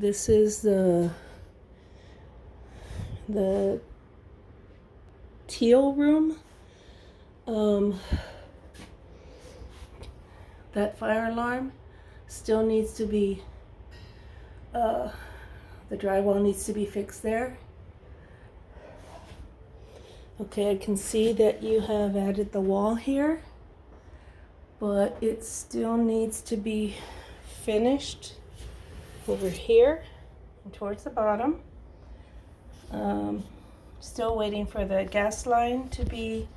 This is the Teal room. That fire alarm still needs to be, the drywall needs to be fixed there. Okay, I can see that you have added the wall here, but it still needs to be finished over here and towards the bottom. Still waiting for the gas line to be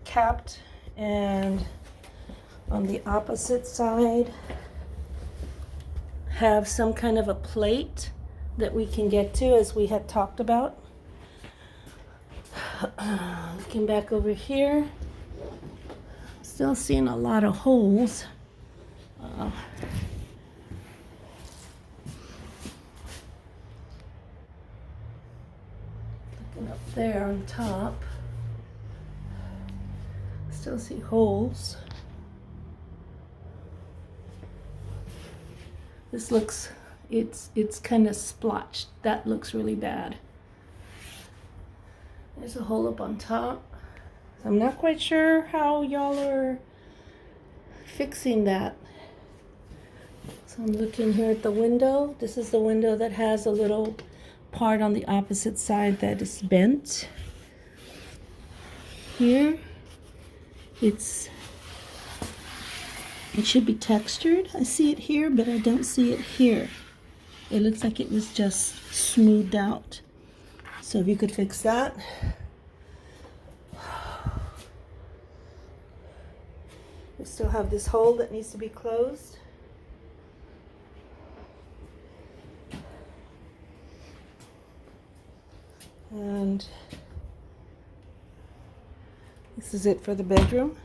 capped, and on the opposite side have some kind of a plate that we can get to, as we had talked about. Looking back over here, still seeing a lot of holes. Looking up there on top, still see holes. This looks, it's kind of splotched. That looks really bad. There's a hole up on top. I'm not quite sure how y'all are fixing that. So I'm looking here at the window. This is the window that has a little part on the opposite side that is bent. Here, it should be textured. I see it here, but I don't see it here. It looks like it was just smoothed out. So if you could fix that. We still have this hole that needs to be closed. And this is it for the bedroom.